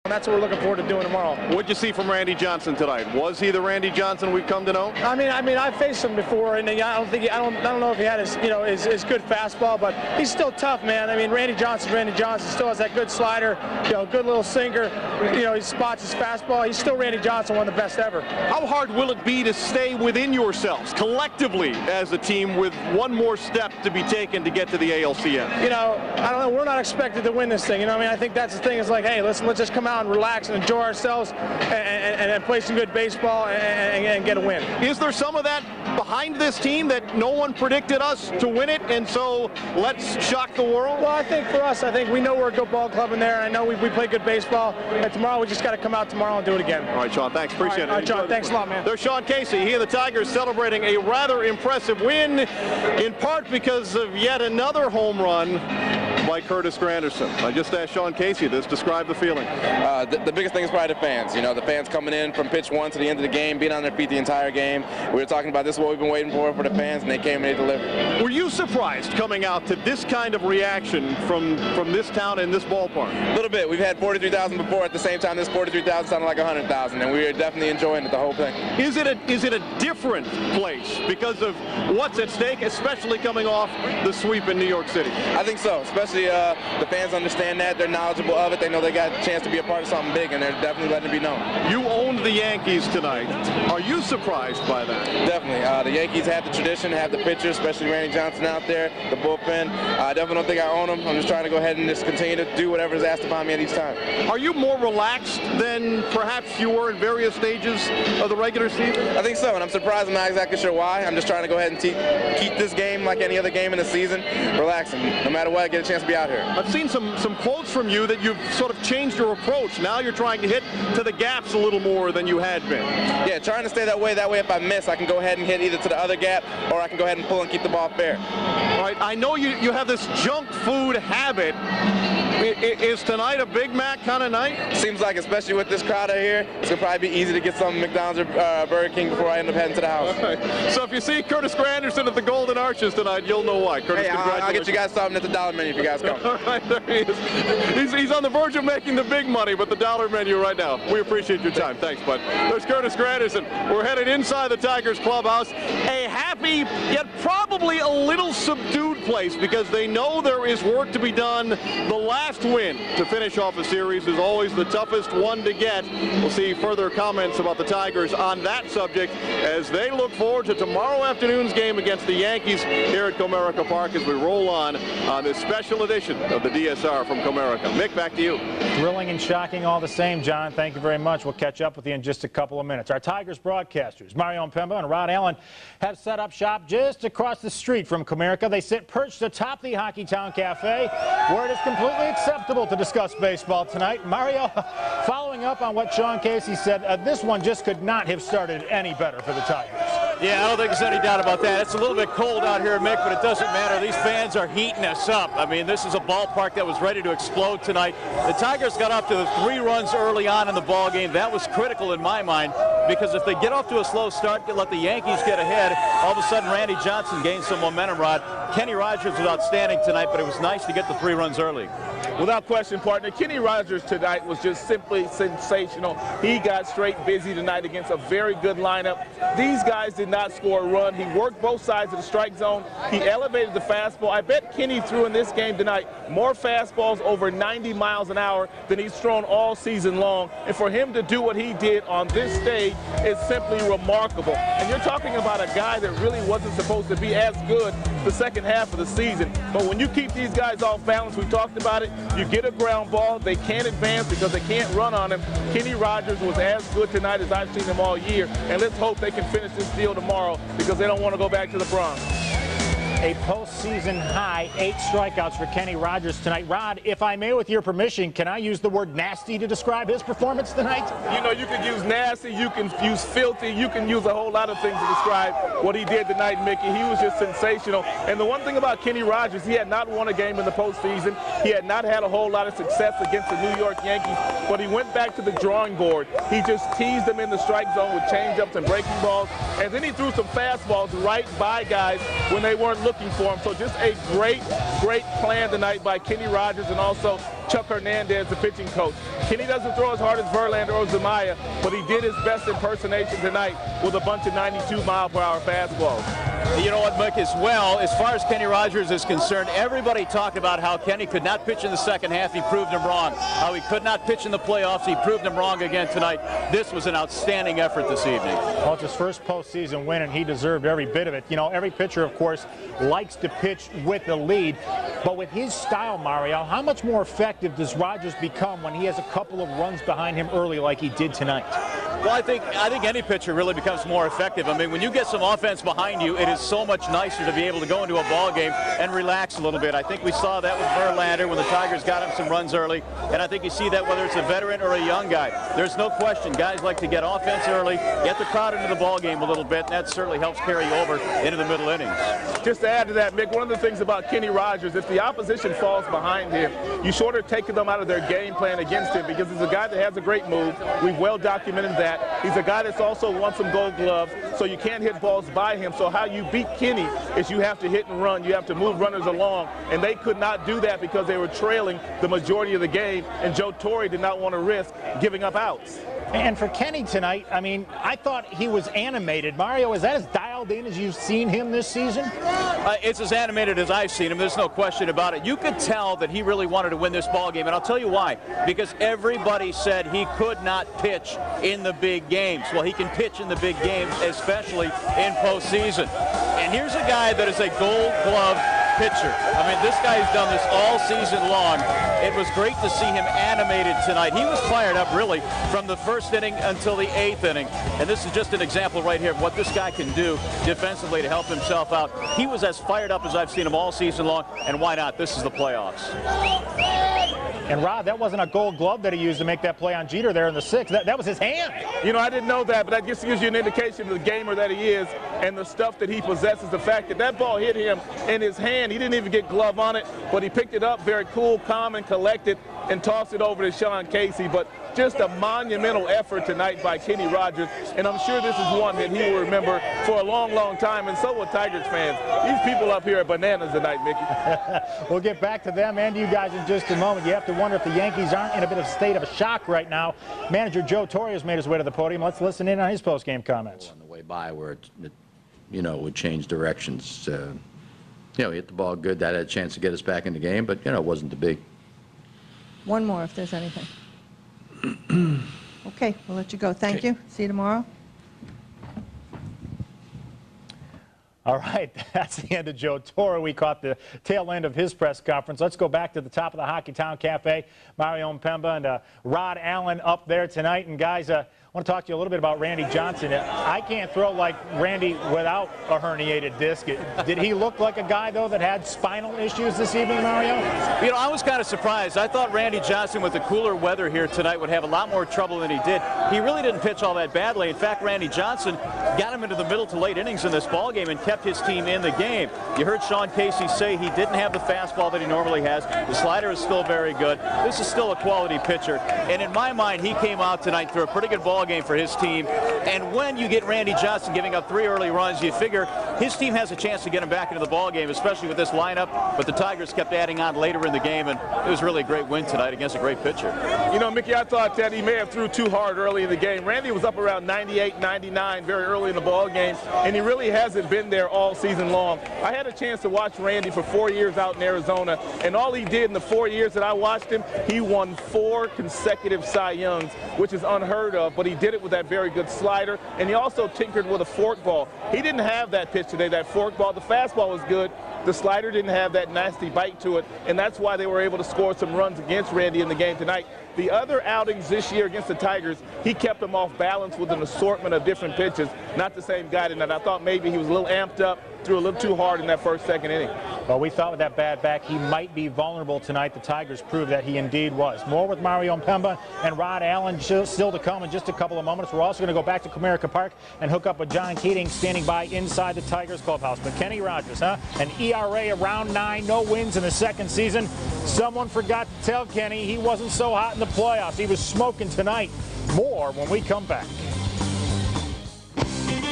And that's what we're looking forward to doing tomorrow. What'd you see from Randy Johnson tonight? Was he the Randy Johnson we've come to know? I mean, I've faced him before, and I don't know if he had his good fastball, but he's still tough, man. I mean, Randy Johnson still has that good slider, good little sinker. He spots his fastball. He's still Randy Johnson, one of the best ever. How hard will it be to stay within yourselves collectively as a team with one more step to be taken to get to the ALCS? I don't know. We're not expected to win this thing. I think that's the thing. Is like, hey, let's just come out and relax and enjoy ourselves and play some good baseball and get a win. Is there some of that behind this team that no one predicted us to win it, and so let's shock the world? Well, I think for us, we know we're a good ball club in there. I know we play good baseball, and tomorrow we just got to come out tomorrow and do it again. All right, Sean, thanks. Appreciate it. All right, John, thanks a lot, man. There's Sean Casey. He and the Tigers celebrating a rather impressive win, in part because of yet another home run by Curtis Granderson. I just asked Sean Casey this. Describe the feeling. The biggest thing is probably the fans. The fans coming in from pitch one to the end of the game, being on their feet the entire game. We were talking about this is what we've been waiting for the fans, and they came and they delivered. Were you surprised coming out to this kind of reaction from this town and this ballpark? A little bit. We've had 43,000 before. At the same time, this 43,000 sounded like 100,000, and we are definitely enjoying it, the whole thing. Is it a different place because of what's at stake, especially coming off the sweep in New York City? I think so, especially the fans understand that. They're knowledgeable of it. They know they got a chance to be a part of something big, and they're definitely letting it be known. You owned the Yankees tonight. Are you surprised by that? Definitely. The Yankees have the tradition, have the pitchers, especially Randy Johnson out there, the bullpen. I definitely don't think I own them. I'm just trying to go ahead and just continue to do whatever is asked upon me at each time. Are you more relaxed than perhaps you were in various stages of the regular season? I think so, and I'm surprised. I'm not exactly sure why. I'm just trying to go ahead and keep this game like any other game in the season, relaxing. No matter what, I get a chance to be out here. I've seen some quotes from you that you've sort of changed your approach. Now you're trying to hit to the gaps a little more than you had been. Yeah, trying to stay that way. That way, if I miss, I can go ahead and hit either to the other gap, or I can go ahead and pull and keep the ball fair. All right, I know you have this junk food habit. Is tonight a Big Mac kind of night? Seems like, especially with this crowd out here, it's going to probably be easy to get some McDonald's or Burger King before I end up heading to the house. Right. So if you see Curtis Granderson at the Golden Arches tonight, you'll know why. Curtis, hey, I'll get you guys something at the dollar menu if you guys come. All right, there he is. He's on the verge of making the big money, but the dollar menu right now. We appreciate your time. Thanks, bud. There's Curtis Granderson. We're headed inside the Tigers clubhouse. A happy, yet probably a little subdued place because they know there is work to be done. The last win to finish off a series is always the toughest one to get. We'll see further comments about the Tigers on that subject as they look forward to tomorrow afternoon's game against the Yankees here at Comerica Park as we roll on this special edition of the DSR from Comerica. Mick, back to you. Thrilling and shocking all the same, John. Thank you very much. We'll catch up with you in just a couple of minutes. Our Tigers broadcasters, Mario Mpemba and Rod Allen, have set up shop just across the street from Comerica. They sit perched atop the Hockey Town Cafe, where it is completely acceptable to discuss baseball tonight. Mario, following up on what Sean Casey said, this one just could not have started any better for the Tigers. Yeah, I don't think there's any doubt about that. It's a little bit cold out here, Mick, but it doesn't matter. These fans are heating us up. I mean, this is a ballpark that was ready to explode tonight. The Tigers got off to the 3 runs early on in the ball game. That was critical in my mind because if they get off to a slow start, let the Yankees get ahead, all of a sudden Randy Johnson gained some momentum, Rod. Kenny Rogers was outstanding tonight, but it was nice to get the 3 runs early. Without question, partner, Kenny Rogers tonight was just simply sensational. He got straight busy tonight against a very good lineup. These guys did not score a run. He worked both sides of the strike zone. He elevated the fastball. I bet Kenny threw in this game tonight more fastballs over 90 miles an hour than he's thrown all season long. And for him to do what he did on this stage is simply remarkable. And you're talking about a guy that really wasn't supposed to be as good the second half of the season. But when you keep these guys off balance, we talked about it, you get a ground ball, they can't advance because they can't run on him. Kenny Rogers was as good tonight as I've seen him all year. And let's hope they can finish this deal tomorrow because they don't want to go back to the Bronx. A postseason high 8 strikeouts for Kenny Rogers tonight. Rod, if I may, with your permission, can I use the word nasty to describe his performance tonight? You know, you can use nasty, you can use filthy, you can use a whole lot of things to describe what he did tonight, Mickey. He was just sensational. And the one thing about Kenny Rogers, he had not won a game in the postseason. He had not had a whole lot of success against the New York Yankees, but he went back to the drawing board. He just teased them in the strike zone with changeups and breaking balls, and then he threw some fastballs right by guys when they weren't looking for him. So just a great plan tonight by Kenny Rogers, and also Chuck Hernandez, the pitching coach. Kenny doesn't throw as hard as Verlander or Zamaya, but he did his best impersonation tonight with a bunch of 92-mile-per-hour fastballs. You know what, Mick, as well, as far as Kenny Rogers is concerned, everybody talked about how Kenny could not pitch in the second half. He proved him wrong. How he could not pitch in the playoffs. He proved him wrong again tonight. This was an outstanding effort this evening. Well, it's his first postseason win, and he deserved every bit of it. You know, every pitcher, of course, likes to pitch with the lead. But with his style, Mario, how much more effective does Rogers become when he has a couple of runs behind him early like he did tonight? Well, I think any pitcher really becomes more effective. I mean, when you get some offense behind you, it is so much nicer to be able to go into a ball game and relax a little bit. I think we saw that with Verlander when the Tigers got him some runs early, and I think you see that whether it's a veteran or a young guy. There's no question guys like to get offense early, get the crowd into the ball game a little bit, and that certainly helps carry you over into the middle innings. Just to add to that, Mick, one of the things about Kenny Rogers, if the opposition falls behind him, you sort of take them out of their game plan against him because he's a guy that has a great move. We've well documented that. He's a guy that's also won some gold gloves, so you can't hit balls by him. So how you beat Kenny is you have to hit and run. You have to move runners along, and they could not do that because they were trailing the majority of the game, and Joe Torre did not want to risk giving up outs. And for Kenny tonight, I mean, I thought he was animated. Mario, is that as dialed in as you've seen him this season? It's as animated as I've seen him. There's no question about it. You could tell that he really wanted to win this ball game, and I'll tell you why. Because everybody said he could not pitch in the big games. Well, he can pitch in the big games, especially in postseason. And here's a guy that is a Gold Glove pitcher. I mean, this guy's done this all season long. It was great to see him animated tonight. He was fired up, really, from the first inning until the 8th inning. And this is just an example right here of what this guy can do defensively to help himself out. He was as fired up as I've seen him all season long, and why not? This is the playoffs. And, Rod, that wasn't a Gold Glove that he used to make that play on Jeter there in the 6th. That was his hand. You know, I didn't know that, but that just gives you an indication of the gamer that he is and the stuff that he possesses. The fact that that ball hit him in his hand, he didn't even get glove on it, but he picked it up very cool, calm, and collected and tossed it over to Sean Casey. But just a monumental effort tonight by Kenny Rogers, and I'm sure this is one that he will remember for a long, long time, and so will Tigers fans. These people up here are bananas tonight, Mickey. We'll get back to them and you guys in just a moment. You have to wonder if the Yankees aren't in a bit of a state of shock right now. Manager Joe Torre has made his way to the podium. Let's listen in on his post-game comments. On the way by where it you know, would change directions. You know, he hit the ball good. That had a chance to get us back in the game, but, you know, it wasn't too big. One more if there's anything. Okay, we'll let you go. Thank you. See you tomorrow. All right, that's the end of Joe Torre. We caught the tail end of his press conference. Let's go back to the top of the Hockey Town Cafe. Mario Mpemba and Rod Allen up there tonight. And, guys, I want to talk to you a little bit about Randy Johnson. I can't throw like Randy without a herniated disc. Did he look like a guy, though, that had spinal issues this evening, Mario? You know, I was kind of surprised. I thought Randy Johnson, with the cooler weather here tonight, would have a lot more trouble than he did. He really didn't pitch all that badly. In fact, Randy Johnson got him into the middle to late innings in this ballgame and kept his team in the game. You heard Sean Casey say he didn't have the fastball that he normally has. The slider is still very good. This is still a quality pitcher. And in my mind, he came out tonight through a pretty good ball game for his team. And when you get Randy Johnson giving up 3 early runs, you figure his team has a chance to get him back into the ball game, especially with this lineup. But the Tigers kept adding on later in the game, and it was really a great win tonight against a great pitcher. You know, Mickey, I thought that he may have threw too hard early in the game. Randy was up around 98, 99 very early in the ball game, and he really hasn't been there all season long. I had a chance to watch Randy for 4 years out in Arizona, and all he did in the 4 years that I watched him, he won 4 consecutive Cy Youngs, which is unheard of, but he did it with that very good slider, and he also tinkered with a forkball. He didn't have that pitch today, that forkball. The fastball was good. The slider didn't have that nasty bite to it, and that's why they were able to score some runs against Randy in the game tonight. The other outings this year against the Tigers, he kept them off balance with an assortment of different pitches. Not the same guy tonight. I thought maybe he was a little amped up, threw a little too hard in that first, second inning. Well, we thought with that bad back he might be vulnerable tonight. The Tigers proved that he indeed was. More with Mario Mpemba and Rod Allen still to come in just a couple of moments. We're also going to go back to Comerica Park and hook up with John Keating standing by inside the Tigers clubhouse. But Kenny Rogers, an ERA around 9, no wins in the second season. Someone forgot to tell Kenny he wasn't so hot in the playoffs. He was smoking tonight. More when we come back.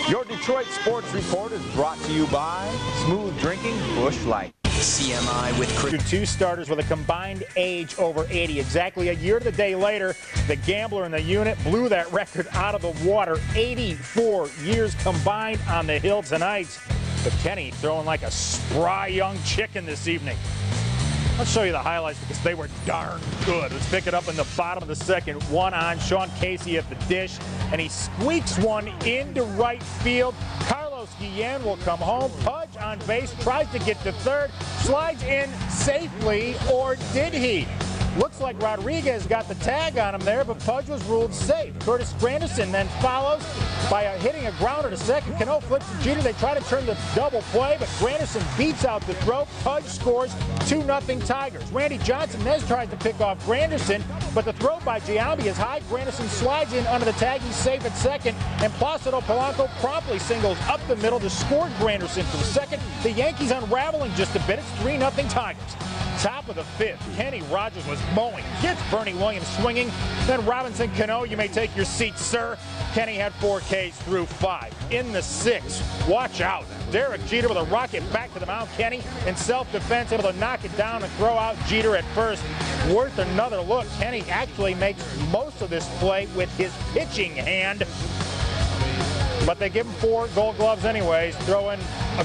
Your Detroit Sports Report is brought to you by Smooth Drinking Busch Light. CMI with Chris. Two starters with a combined age over 80. Exactly a year to the day later, the gambler in the unit blew that record out of the water. 84 years combined on the hill tonight. But Kenny throwing like a spry young chicken this evening. Let's show you the highlights because they were darn good. Let's pick it up in the bottom of the second. One on Sean Casey at the dish, and he squeaks one into right field. Carlos Guillen will come home. Pudge on base, tries to get to third, slides in safely, or did he? Looks like Rodriguez got the tag on him there, but Pudge was ruled safe. Curtis Granderson then follows by hitting a grounder to second. Cano flips to Jeter. They try to turn the double play, but Granderson beats out the throw. Pudge scores 2-0 Tigers. Randy Johnson then tries to pick off Granderson, but the throw by Giambi is high. Granderson slides in under the tag. He's safe at second, and Placido Polanco promptly singles up the middle to score Granderson from second. The Yankees unraveling just a bit. It's 3-0 Tigers. Top of the fifth, Kenny Rogers was mowing, gets Bernie Williams swinging. Then Robinson Cano, you may take your seat, sir. Kenny had 4 Ks through 5. In the sixth, watch out. Derek Jeter with a rocket back to the mound. Kenny in self-defense, able to knock it down and throw out Jeter at first. Worth another look. Kenny actually makes most of this play with his pitching hand. But they give him 4 gold gloves anyways, throw in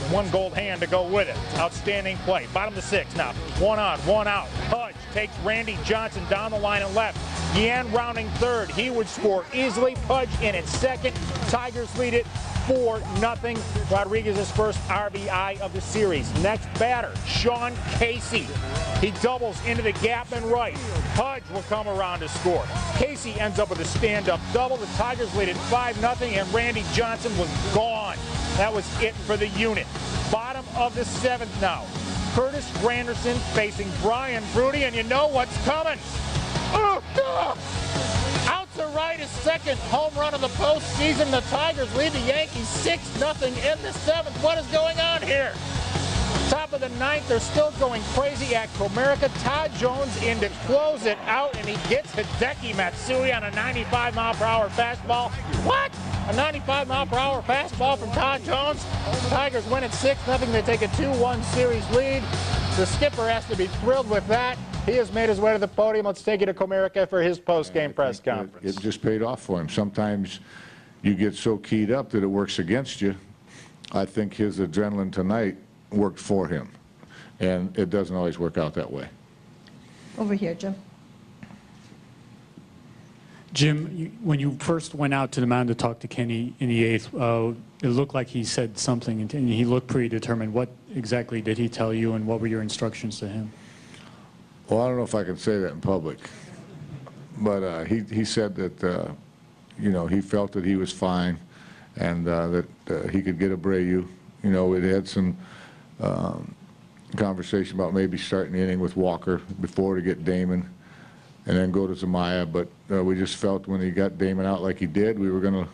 one gold hand to go with it. Outstanding play. Bottom of the 6th now. 1 on, 1 out. Pudge takes Randy Johnson down the line and left. Guillen rounding third. He would score easily. Pudge in at second. Tigers lead it 4-0. Rodriguez's first RBI of the series. Next batter, Sean Casey. He doubles into the gap and right. Pudge will come around to score. Casey ends up with a stand-up double. The Tigers lead it 5-0, and Randy Johnson was gone. That was it for the unit. Bottom of the 7th now. Curtis Granderson facing Brian Fruity, and you know what's coming. Out to right is second home run of the postseason. The Tigers lead the Yankees 6-0 in the 7th. What is going on here? Top of the 9th, they're still going crazy at Comerica. Todd Jones in to close it out, and he gets Hideki Matsui on a 95-mile-per-hour fastball. What? A 95-mile-per-hour fastball from Todd Jones. Tigers win at 6-0. They take a 2-1 series lead. The skipper has to be thrilled with that. He has made his way to the podium. Let's take you to Comerica for his post-game press conference. It just paid off for him. Sometimes you get so keyed up that it works against you. I think his adrenaline tonight worked for him, and it doesn't always work out that way. Over here, Jim. Jim, when you first went out to the mound to talk to Kenny in the 8th, it looked like he said something, and he looked pretty determined. What exactly did he tell you, and what were your instructions to him? Well, I don't know if I can say that in public, but he said that, you know, he felt that he was fine, and that he could get Abreu. You know, we had some conversation about maybe starting the inning with Walker before to get Damon and then go to Zamaya, but we just felt when he got Damon out like he did, we were going to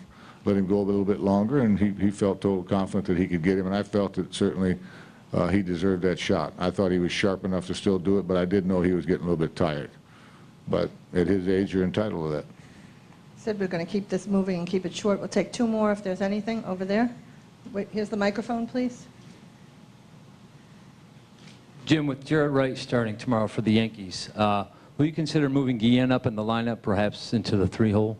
let him go a little bit longer, and he felt total confident that he could get him, and I felt that certainly he deserved that shot. I thought he was sharp enough to still do it, but I did know he was getting a little bit tired. But at his age, you're entitled to that. Said we're going to keep this moving and keep it short. We'll take 2 more if there's anything over there. Wait, here's the microphone, please. Jim, with Jarrett Wright starting tomorrow for the Yankees, will you consider moving Guillen up in the lineup, perhaps into the 3-hole?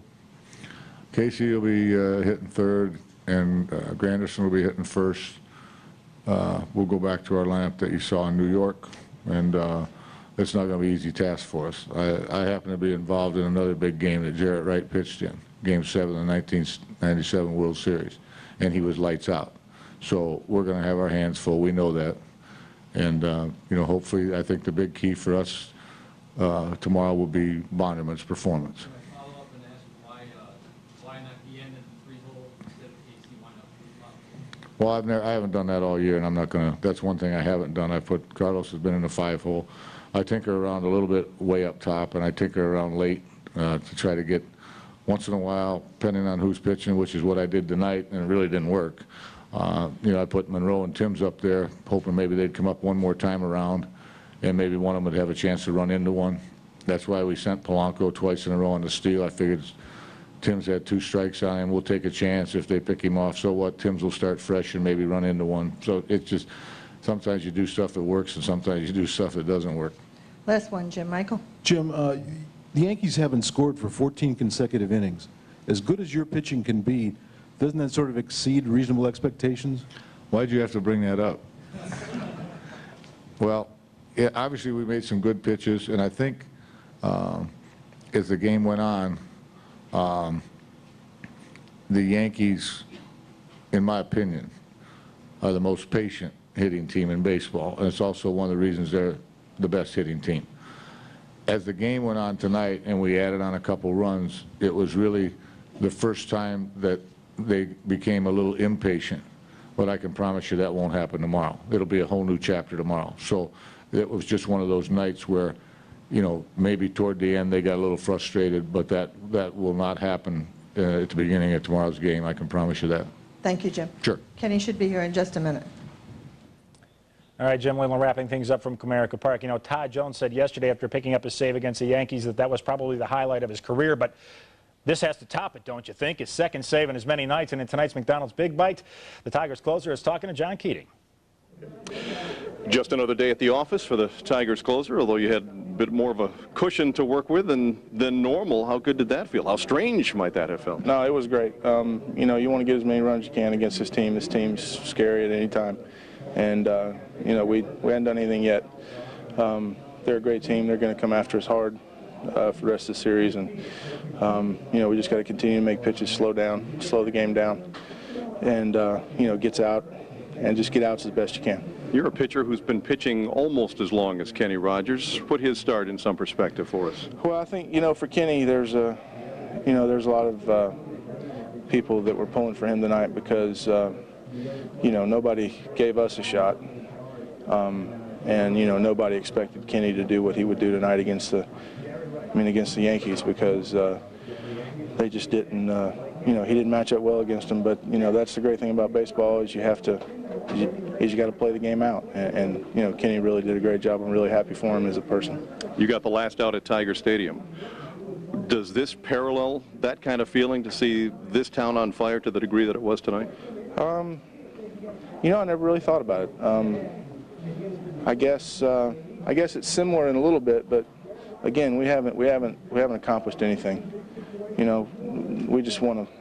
Casey will be hitting third, and Granderson will be hitting first. We'll go back to our lineup that you saw in New York, and it's not going to be an easy task for us. I happen to be involved in another big game that Jarrett Wright pitched in, Game 7 of the 1997 World Series, and he was lights out. So we're going to have our hands full. We know that. And, you know, hopefully, I think the big key for us tomorrow will be Bonderman's performance. Can I follow up and ask why not Guillen in the 3-hole instead of Casey? Why not 3-hole? Well, I haven't done that all year, and I'm not going to. That's one thing I haven't done. Carlos has been in the 5-hole. I tinker around a little bit way up top, and I tinker around late to try to get, once in a while, depending on who's pitching, which is what I did tonight, and it really didn't work. You know, I put Monroe and Timms up there, hoping maybe they'd come up one more time around, and maybe one of them would have a chance to run into one. That's why we sent Polanco twice in a row on the steal. I figured Timms had 2 strikes on him. We'll take a chance if they pick him off. So what? Timms will start fresh and maybe run into one. So it's sometimes you do stuff that works and sometimes you do stuff that doesn't work. Last one, Jim. Michael? Jim, the Yankees haven't scored for 14 consecutive innings. As good as your pitching can be, doesn't that sort of exceed reasonable expectations? Why'd you have to bring that up? Well, yeah, obviously we made some good pitches, and I think as the game went on, the Yankees, in my opinion, are the most patient hitting team in baseball, and it's also one of the reasons they're the best hitting team. As the game went on tonight and we added on a couple runs, it was really the first time that they became a little impatient. But I can promise you that won't happen tomorrow. It'll be a whole new chapter tomorrow. So it was just one of those nights where, you know, maybe toward the end they got a little frustrated, but that will not happen at the beginning of tomorrow's game. I can promise you that. Thank you, Jim. Sure. Kenny should be here in just a minute. All right, Jim Leyland wrapping things up from Comerica Park. You know, Todd Jones said yesterday after picking up his save against the Yankees that was probably the highlight of his career, but this has to top it, don't you think? His second save in as many nights, and in tonight's McDonald's Big Bite, the Tigers closer is talking to John Keating. Just another day at the office for the Tigers closer, although you had a bit more of a cushion to work with than normal. How good did that feel? How strange might that have felt? No, it was great. You know, you want to get as many runs as you can against this team. This team's scary at any time. And, you know, we hadn't done anything yet. They're a great team. They're going to come after us hard for the rest of the series. And, you know, we just got to continue to make pitches, slow the game down, and, you know, gets out and just get outs as best you can. You're a pitcher who's been pitching almost as long as Kenny Rogers. Put his start in some perspective for us. Well, I think, you know, for Kenny, there's a lot of people that were pulling for him tonight because, you know, nobody gave us a shot. And, you know, nobody expected Kenny to do what he would do tonight against the Yankees because they just didn't, you know, he didn't match up well against them. But, you know, that's the great thing about baseball is you got to play the game out. And, you know, Kenny really did a great job. I'm really happy for him as a person. You got the last out at Tiger Stadium. Does this parallel that kind of feeling to see this town on fire to the degree that it was tonight? You know, I never really thought about it. I guess it's similar in a little bit, but again, we haven't accomplished anything. You know, we just want to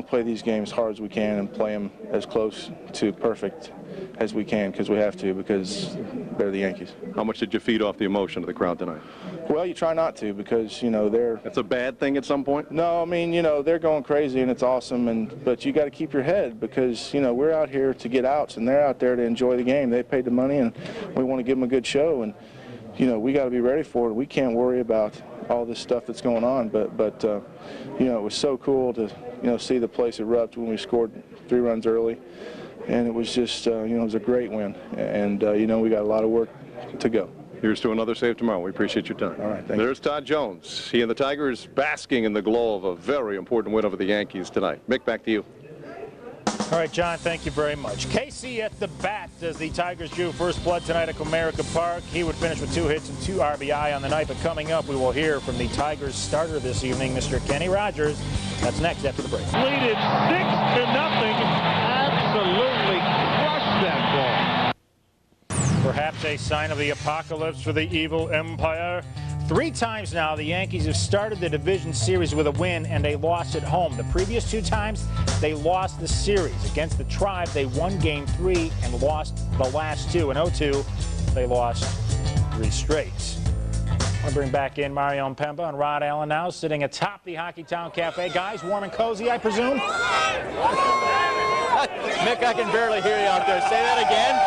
play these games hard as we can and play them as close to perfect as we can because we have to, because they're the Yankees. How much did you feed off the emotion of the crowd tonight? Well, you try not to because, you know, that's a bad thing at some point? No, I mean, you know, they're going crazy and it's awesome, but you got to keep your head because, you know, we're out here to get outs and they're out there to enjoy the game. They paid the money and we want to give them a good show, and, you know, we got to be ready for it. We can't worry about all this stuff that's going on, but you know, it was so cool to, you know, see the place erupt when we scored 3 runs early, and it was just, you know, it was a great win, and you know, we got a lot of work to go. Here's to another save tomorrow. We appreciate your time. All right, thank you. There's Todd Jones. He and the Tigers basking in the glow of a very important win over the Yankees tonight. Mick, back to you. All right, John, thank you very much. Casey at the bat as the Tigers drew first blood tonight at Comerica Park. He would finish with 2 hits and 2 RBI on the night, but coming up, we will hear from the Tigers starter this evening, Mr. Kenny Rogers. That's next after the break. Leaded 6-0. Absolutely crushed that ball. Perhaps a sign of the apocalypse for the evil empire. 3 times now, the Yankees have started the division series with a win and a loss at home. The previous 2 times, they lost the series. Against the Tribe, they won Game 3 and lost the last 2. In 0-2, they lost 3 straight. I'll bring back in Mario Pemba and Rod Allen now, sitting atop the Hockey Town Cafe. Guys, warm and cozy, I presume? Mick, I can barely hear you out there. Say that again.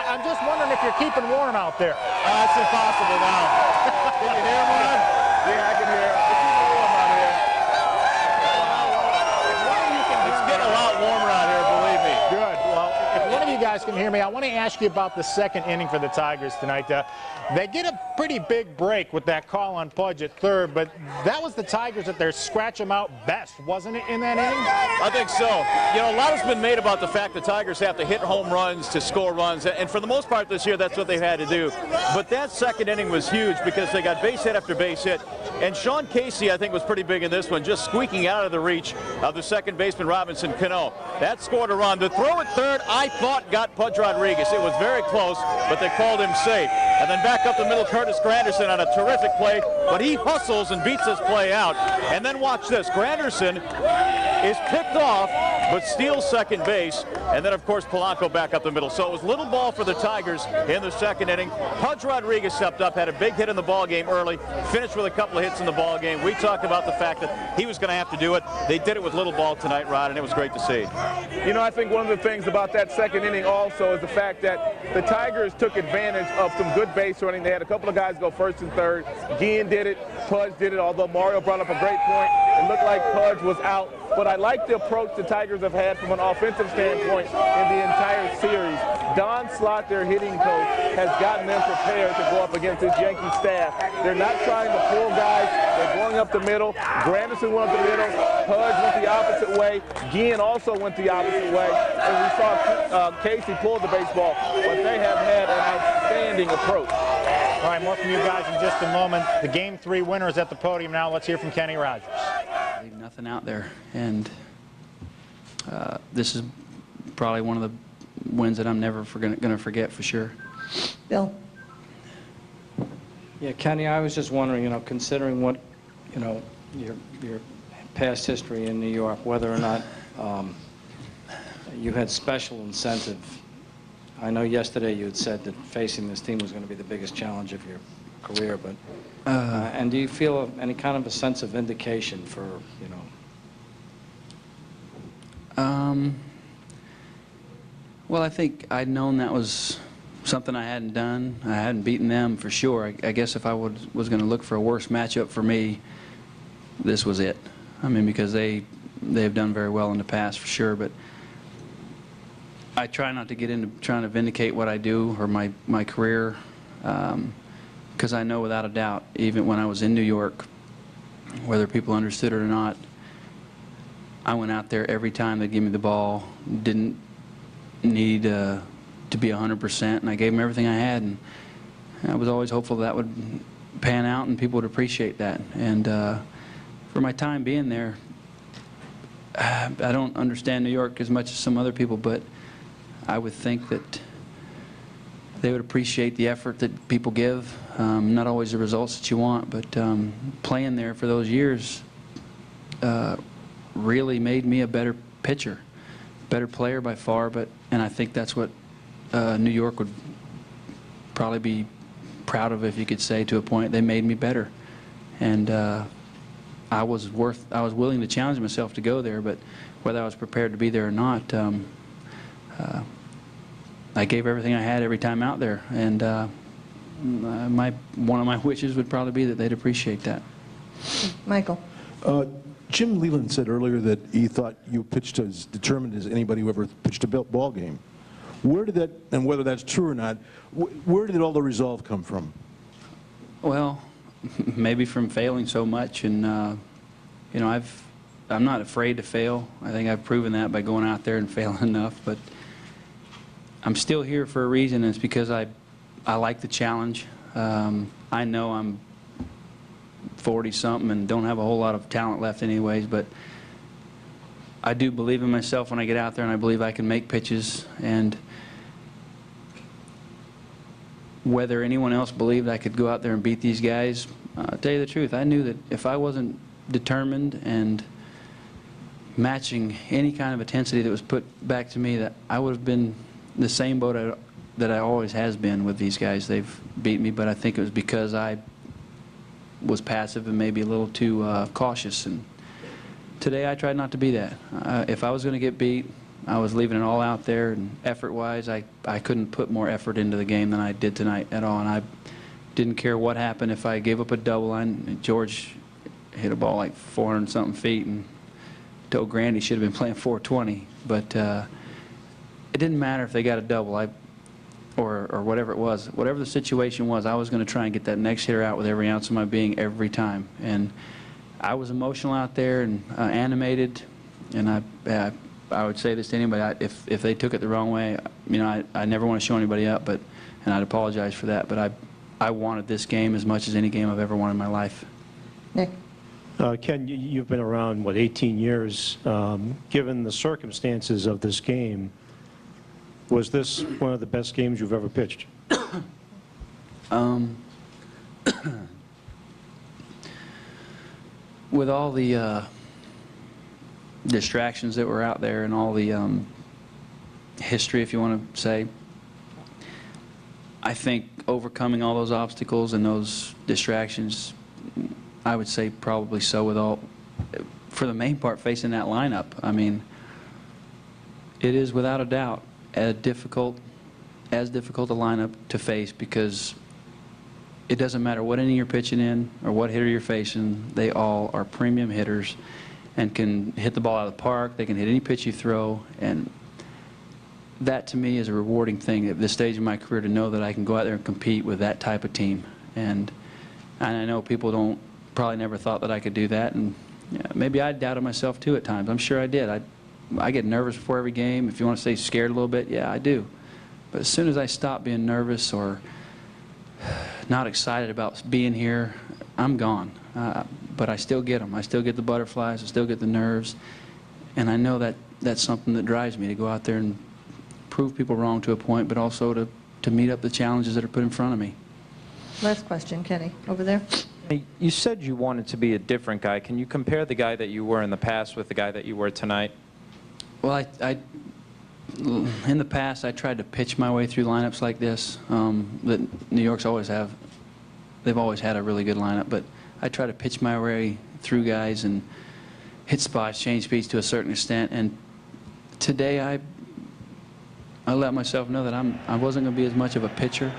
I'm just wondering if you're keeping warm out there. It's impossible now. Can you hear me? Yeah, I can hear. It's keeping warm out here. It's getting a lot warmer out here, believe me. Good. Well, if one of you guys can hear me, I want to ask you about the second inning for the Tigers tonight. They get a pretty big break with that call on Pudge at third, but that was the Tigers at their scratch them out best, wasn't it, in that inning? I think so. You know, a lot has been made about the fact the Tigers have to hit home runs to score runs, and for the most part this year, that's what they've had to do. But that second inning was huge because they got base hit after base hit, and Sean Casey, I think, was pretty big in this one, just squeaking out of the reach of the second baseman Robinson Cano. That scored a run. The throw at third, I thought, got Pudge Rodriguez. It was very close, but they called him safe. And then back up the middle, Curtis Granderson on a terrific play, but he hustles and beats his play out. And then watch this. Granderson is picked off, but steals second base. And then, of course, Polanco back up the middle. So it was little ball for the Tigers in the second inning. Pudge Rodriguez stepped up, had a big hit in the ball game early, finished with a couple of hits in the ball game. We talked about the fact that he was going to have to do it. They did it with little ball tonight, Rod, and it was great to see. You know, I think one of the things about that second inning also is the fact that the Tigers took advantage of some good base running. They had a couple of guys go first and third. Guillen did it. Pudge did it, although Mario brought up a great point. It looked like Pudge was out. But I like the approach the Tigers have had from an offensive standpoint in the entire series. Don Slott, their hitting coach, has gotten them prepared to go up against this Yankee staff. They're not trying to pull guys. They're going up the middle. Granderson went up the middle. Pudge went the opposite way. Guillen also went the opposite way. And we saw Casey pull the baseball. But they have had an outstanding approach. All right, more from you guys in just a moment. The Game 3 winner is at the podium now. Let's hear from Kenny Rogers. Leave nothing out there, and this is probably one of the wins that I'm never going to forget for sure. Bill. Yeah, Kenny, I was just wondering, you know, considering what, you know, your past history in New York, whether or not you had special incentive. I know yesterday you had said that facing this team was going to be the biggest challenge of your career, but and do you feel any kind of a sense of vindication for, you know? Well, I think I'd known that was something I hadn't done. I hadn't beaten them for sure. I guess if I was going to look for a worse matchup for me, this was it. I mean, because they've done very well in the past for sure, but I try not to get into trying to vindicate what I do or my career, because I know without a doubt, even when I was in New York, whether people understood it or not, I went out there every time they gave me the ball, didn't need to be 100%, and I gave them everything I had, and I was always hopeful that would pan out and people would appreciate that. And for my time being there, I don't understand New York as much as some other people, but I would think that they would appreciate the effort that people give. Not always the results that you want, but playing there for those years really made me a better pitcher, better player by far. And I think that's what New York would probably be proud of, if you could say, to a point. They made me better, and I was willing to challenge myself to go there, but whether I was prepared to be there or not, I gave everything I had every time out there, and one of my wishes would probably be that they'd appreciate that. Michael. Jim Leland said earlier that he thought you pitched as determined as anybody who ever pitched a ball game. Where did that, and whether that's true or not, where did all the resolve come from? Well, maybe from failing so much, and you know, I'm not afraid to fail. I think I've proven that by going out there and failing enough. But I'm still here for a reason, and it's because I like the challenge. I know I'm 40-something and don't have a whole lot of talent left anyways, but I do believe in myself when I get out there, and I believe I can make pitches. And whether anyone else believed I could go out there and beat these guys, I'll tell you the truth, I knew that if I wasn't determined and matching any kind of intensity that was put back to me, that I would have been the same boat that I always has been with these guys. They've beat me, but I think it was because I was passive and maybe a little too cautious. And today I tried not to be that. If I was going to get beat, I was leaving it all out there, and effort-wise, I couldn't put more effort into the game than I did tonight at all. And I didn't care what happened. If I gave up a double, George hit a ball like 400-something feet, and told Grandy should have been playing 420. But it didn't matter if they got a double, or whatever it was. Whatever the situation was, I was going to try and get that next hitter out with every ounce of my being every time. And I was emotional out there and animated, and I would say this to anybody, if they took it the wrong way, you know, I never want to show anybody up, and I'd apologize for that, but I wanted this game as much as any game I've ever wanted in my life. Nick. Ken, you've been around, what, 18 years. Given the circumstances of this game, was this one of the best games you've ever pitched? With all the distractions that were out there and all the history, if you want to say, I think overcoming all those obstacles and those distractions, I would say probably so, with all, for the main part, facing that lineup. I mean, it is without a doubt as difficult a lineup to face, because it doesn't matter what inning you're pitching in or what hitter you're facing, they all are premium hitters and can hit the ball out of the park. They can hit any pitch you throw, and that to me is a rewarding thing at this stage of my career, to know that I can go out there and compete with that type of team. And I know people probably never thought that I could do that, and maybe I doubted myself too at times. I'm sure I did. I get nervous before every game. If you want to say scared a little bit, yeah, I do. But as soon as I stop being nervous or not excited about being here, I'm gone. But I still get them. I still get the butterflies. I still get the nerves. And I know that that's something that drives me to go out there and prove people wrong to a point, but also to meet up the challenges that are put in front of me. Last question, Kenny, over there. You said you wanted to be a different guy. Can you compare the guy that you were in the past with the guy that you were tonight? Well, in the past, I tried to pitch my way through lineups like this. That New York's always have. They've always had a really good lineup, but I try to pitch my way through guys and hit spots, change speeds to a certain extent. And today, I let myself know that I wasn't going to be as much of a pitcher.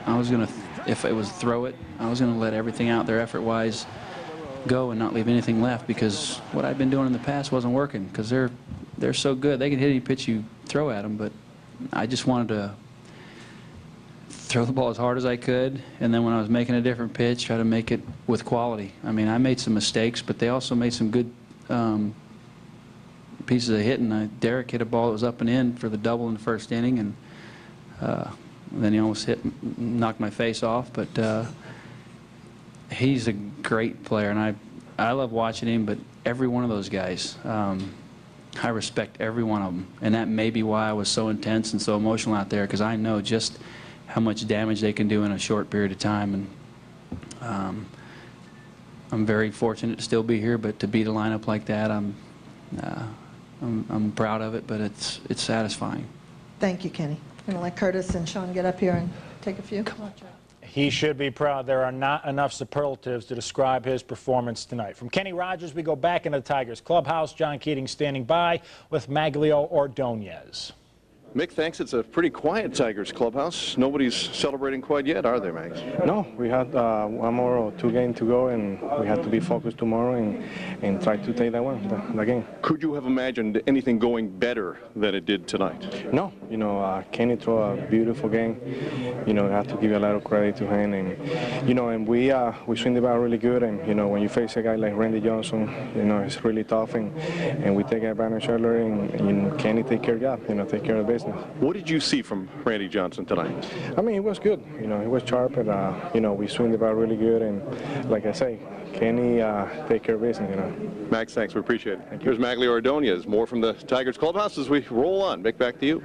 I was going to, if it was throw it, I was going to let everything out there effort-wise go and not leave anything left, because what I've been doing in the past wasn't working, because they're so good. They can hit any pitch you throw at them, but I just wanted to throw the ball as hard as I could, and then when I was making a different pitch, try to make it with quality. I mean, I made some mistakes, but they also made some good pieces of hitting. Derek hit a ball that was up and in for the double in the first inning, and then he almost knocked my face off. But he's a great player, and I love watching him. But every one of those guys, I respect every one of them, and that may be why I was so intense and so emotional out there, because I know just how much damage they can do in a short period of time. And I'm very fortunate to still be here, but to beat a lineup like that, I'm proud of it, but it's satisfying. Thank you, Kenny. I'm going to let Curtis and Sean get up here and take a few. Come on, Joe. He should be proud. There are not enough superlatives to describe his performance tonight. From Kenny Rogers, we go back into the Tigers clubhouse. John Keating standing by with Maglio Ordonez. Mick, thanks. It's a pretty quiet Tigers clubhouse. Nobody's celebrating quite yet, are they, Max? No, we had one more or two games to go, and we had to be focused tomorrow and try to take that one, the game. Could you have imagined anything going better than it did tonight? No, you know, Kenny threw a beautiful game. You know, I have to give a lot of credit to him, and you know, and we swing the ball really good, and you know, when you face a guy like Randy Johnson, you know, it's really tough, and we take advantage earlier, and you know, Kenny take care of job, you know, take care of business. What did you see from Randy Johnson tonight? I mean, he was good. You know, he was sharp, and you know, we swing the ball really good, and like I say, Kenny take care of business. You know. Max, thanks. We appreciate it. Here's Maglio Ordonez. More from the Tigers clubhouse as we roll on. Mick, back to you.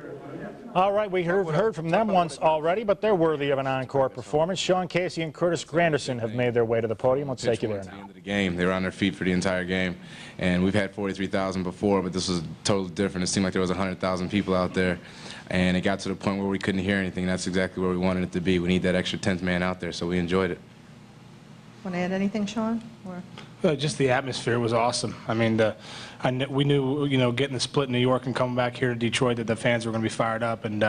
All right, we heard from them once already, but they're worthy of an encore performance. Sean Casey and Curtis Granderson have made their way to the podium. Let's take you there now. At the end of the game, they were on their feet for the entire game, and we've had 43,000 before, but this was totally different. It seemed like there was 100,000 people out there, and it got to the point where we couldn't hear anything. That's exactly where we wanted it to be. We need that extra 10th man out there, so we enjoyed it. Want to add anything, Sean? Or? Just the atmosphere was awesome. I mean, we knew, you know, getting the split in New York and coming back here to Detroit, that the fans were going to be fired up, and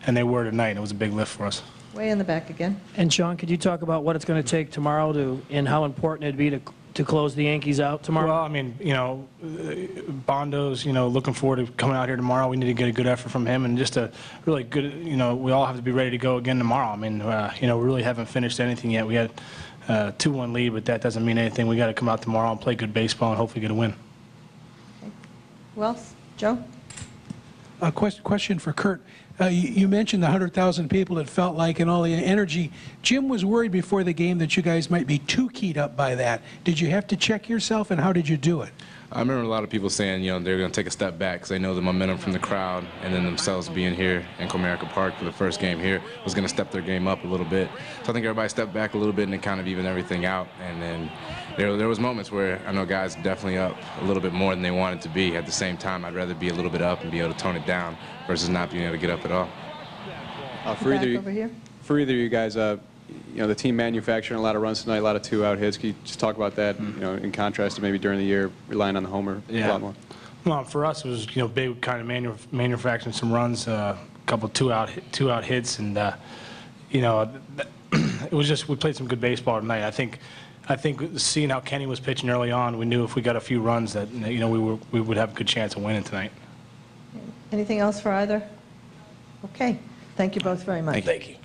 they were tonight. And it was a big lift for us. Way in the back again. And Sean, could you talk about what it's going to take tomorrow and how important it'd be to to close the Yankees out tomorrow? Well, I mean, you know, Bondo's, you know, looking forward to coming out here tomorrow. We need to get a good effort from him, and just a really good, you know, we all have to be ready to go again tomorrow. I mean, you know, we really haven't finished anything yet. We had a 2-1 lead, but that doesn't mean anything. We got to come out tomorrow and play good baseball and hopefully get a win. Who else? Joe? A question for Kurt. You mentioned the 100,000 people it felt like and all the energy. Jim was worried before the game that you guys might be too keyed up by that. Did you have to check yourself, and how did you do it? I remember a lot of people saying, you know, they're going to take a step back because they know the momentum from the crowd, and then themselves being here in Comerica Park for the first game here was going to step their game up a little bit. So I think everybody stepped back a little bit and it kind of evened everything out. And then there was moments where I know guys definitely up a little bit more than they wanted to be. At the same time, I'd rather be a little bit up and be able to tone it down versus not being able to get up at all. For either of you guys, you know, the team manufacturing a lot of runs tonight, a lot of 2-out hits. Can you just talk about that, you know, in contrast to maybe during the year, relying on the homer a lot more? Well, for us, it was, you know, big kind of manufacturing some runs, a couple two-out hits, and, you know, it was just, we played some good baseball tonight. I think seeing how Kenny was pitching early on, we knew if we got a few runs that, you know, we would have a good chance of winning tonight. Anything else for either? Okay. Thank you both very much. Thank you.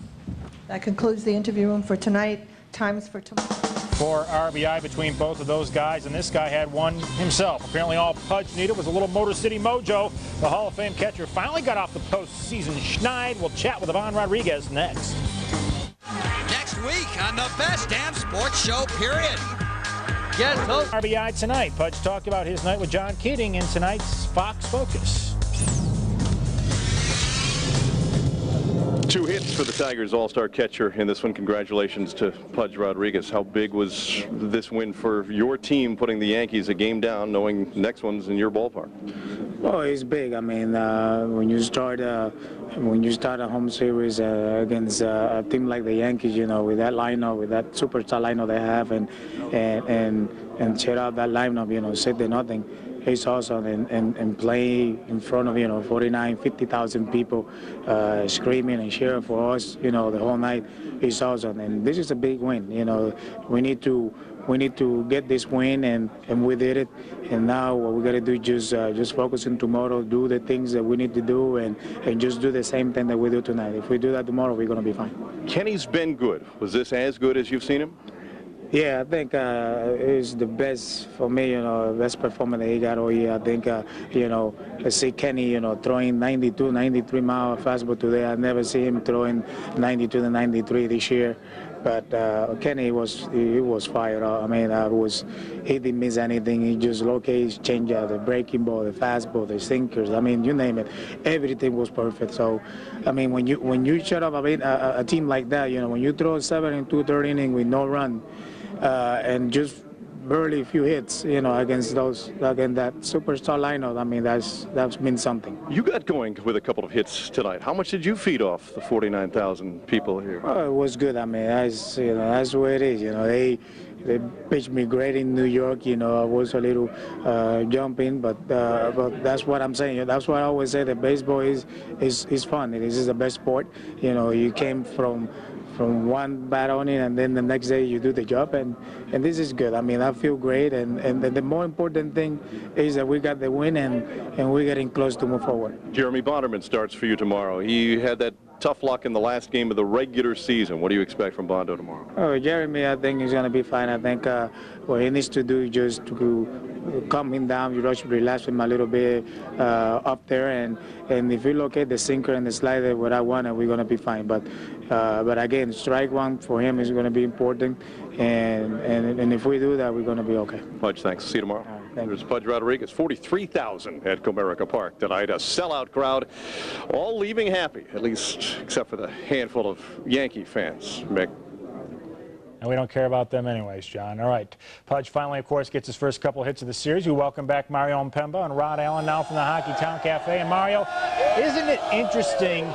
That concludes the interview room for tonight. Times for tomorrow. 4 RBI between both of those guys, and this guy had one himself. Apparently all Pudge needed was a little Motor City mojo. The Hall of Fame catcher finally got off the postseason schneid. We'll chat with Ivan Rodriguez next. Next week on the best damn sports show, period. Get those RBI tonight. Pudge talked about his night with John Keating in tonight's Fox Focus. 2 hits for the Tigers all-star catcher in this one. Congratulations to Pudge Rodriguez. How big was this win for your team, putting the Yankees a game down, knowing next one's in your ballpark? Well, it's big. I mean, when you start a home series against a team like the Yankees, you know, with that lineup, with that superstar lineup they have, and check out that lineup, you know, 6-0. It's awesome, and play in front of, you know, 50,000 people screaming and cheering for us, you know, the whole night. It's awesome, and this is a big win. You know, we need to get this win, and we did it. And now what we got to do is just focus on tomorrow, do the things that we need to do, and just do the same thing that we do tonight. If we do that tomorrow, we're going to be fine. Kenny's been good. Was this as good as you've seen him? Yeah, I think it's the best for me, you know, best performance that he got all year. I think, you know, I see Kenny, you know, throwing 92, 93 mile fastball today. I never see him throwing 92 to 93 this year. But Kenny was fired up. I mean, he didn't miss anything. He just locates, change the breaking ball, the fastball, the sinkers. I mean, you name it. Everything was perfect. So, I mean, when you shut up a team like that, you know, when you throw 7 in 2/3 innings with no run, and just barely a few hits, you know, against that superstar lineup. I mean, that's been something. You got going with a couple of hits tonight. How much did you feed off the 49,000 people here? Oh, it was good. I mean, that's the way it is. You know, they pitched me great in New York. You know, I was a little jumping, but that's what I'm saying. That's what I always say. That baseball is fun. This is the best sport. You know, you came from one bat on it, and then the next day you do the job, and this is good. I mean, I feel great, and the more important thing is that we got the win, and we're getting close to move forward. Jeremy Bonderman starts for you tomorrow. He had that tough luck in the last game of the regular season. What do you expect from Bondo tomorrow? Oh, Jeremy, I think he's going to be fine. I think what he needs to do is just to calm him down, you just relax him a little bit up there, and if you look at the sinker and the slider, what I want, we're going to be fine. But again, strike one for him is going to be important, and if we do that, we're going to be okay. Pudge, thanks. See you tomorrow. There's Pudge Rodriguez. 43,000 at Comerica Park tonight. A sellout crowd, all leaving happy, at least except for the handful of Yankee fans. Mick. And we don't care about them anyways, John. All right. Pudge finally, of course, gets his first couple hits of the series. We welcome back Mario Mpemba and Rod Allen now from the Hockey Town Cafe. And Mario, isn't it interesting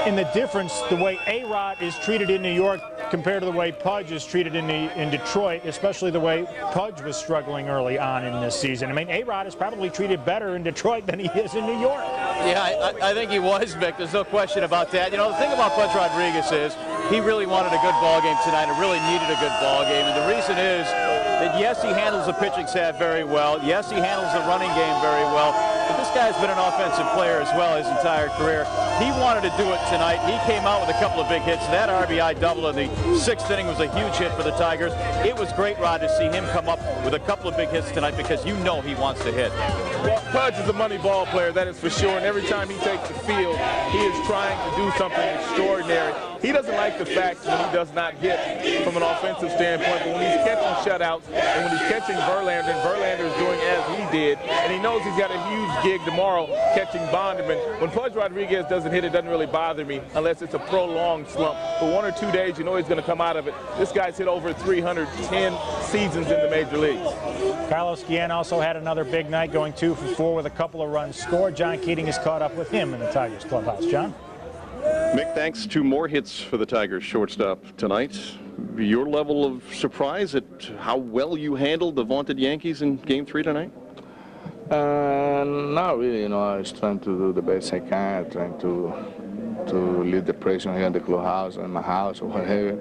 in the difference the way A-Rod is treated in New York compared to the way Pudge is treated in Detroit, especially the way Pudge was struggling early on in this season? I mean, A-Rod is probably treated better in Detroit than he is in New York. Yeah, I think he was, Vic. There's no question about that. You know, the thing about Pudge Rodriguez is he really wanted a good ball game tonight and really needed a good ball game. And the reason is that yes, he handles the pitching staff very well. Yes, he handles the running game very well. But this guy's been an offensive player as well his entire career. He wanted to do it tonight. He came out with a couple of big hits. That RBI double in the 6th inning was a huge hit for the Tigers. It was great, Rod, to see him come up with a couple of big hits tonight because you know he wants to hit. Well, Pudge is a money ball player, that is for sure, and every time he takes the field, he is trying to do something extraordinary. He doesn't like the fact when he does not hit from an offensive standpoint, but when he's catching shutouts and when he's catching Verlander, and Verlander is doing as he did, and he knows he's got a huge gig tomorrow catching Bonderman. When Pudge Rodriguez doesn't hit, it doesn't really bother me unless it's a prolonged slump. For 1 or 2 days, you know he's going to come out of it. This guy's hit over 310 seasons in the major leagues. Carlos Guillen also had another big night, going 2 for 4 with a couple of runs scored. John Keating has caught up with him in the Tigers clubhouse. John? Mick, thanks. 2 more hits for the Tigers shortstop tonight. Your level of surprise at how well you handled the vaunted Yankees in Game 3 tonight? Not really, you know. I was trying to do the best I can, trying to leave the pressure here in the clubhouse or in my house or whatever.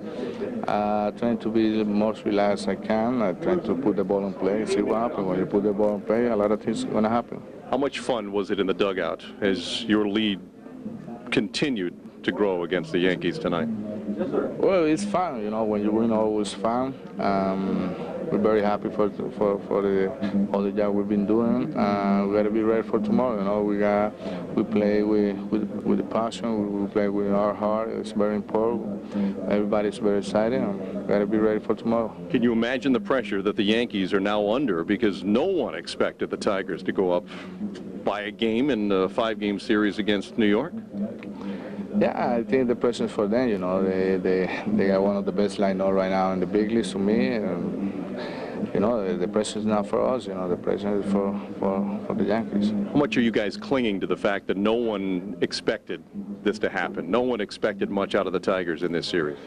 Trying to be the most relaxed I can. Trying to put the ball in play and see what happens. When you put the ball in play, a lot of things are going to happen. How much fun was it in the dugout as your lead continued to grow against the Yankees tonight? Well, it's fun, you know. When you win, always fun. We're very happy for all the job we've been doing. We got to be ready for tomorrow. You know, we play with the passion. We play with our heart. It's very important. Everybody's very excited. We got to be ready for tomorrow. Can you imagine the pressure that the Yankees are now under because no one expected the Tigers to go up by a game in a 5-game series against New York? Yeah, I think the pressure is for them. You know, they got one of the best lineup right now in the big leagues to me. You know, the pressure is not for us. You know, the pressure is for the Yankees. How much are you guys clinging to the fact that no one expected this to happen? No one expected much out of the Tigers in this series?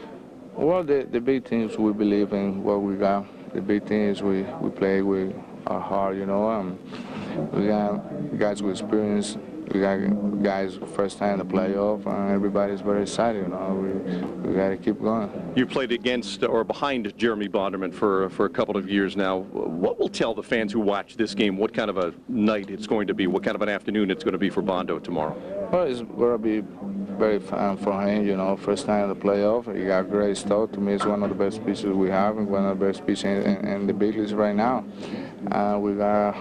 Well, the big thing is we believe in what we got. The big thing is we play with our heart. You know, we got guys with experience. We got guys first time in the playoff, and everybody's very excited. You know, we got to keep going. You played against or behind Jeremy Bonderman for a couple of years now. What will tell the fans who watch this game what kind of a night it's going to be, what kind of an afternoon it's going to be for Bondo tomorrow? Well, it's going to be very fun for him. You know, first time in the playoff. He got great stuff. To me, it's one of the best pieces we have, and one of the best pieces in the big leagues right now. We got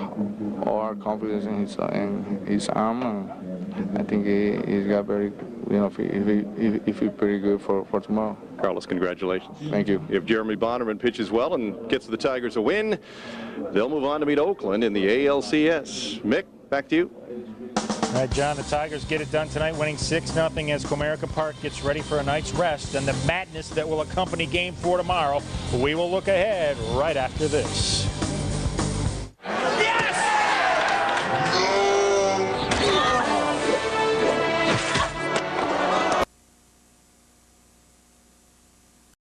all our confidence in his arm, and I think he's got very, you know, he feel pretty good for tomorrow. Carlos, congratulations. Thank you. If Jeremy Bonderman pitches well and gets the Tigers a win, they'll move on to meet Oakland in the ALCS. Mick, back to you. All right, John, the Tigers get it done tonight, winning 6-0 as Comerica Park gets ready for a night's rest and the madness that will accompany Game 4 tomorrow. We will look ahead right after this.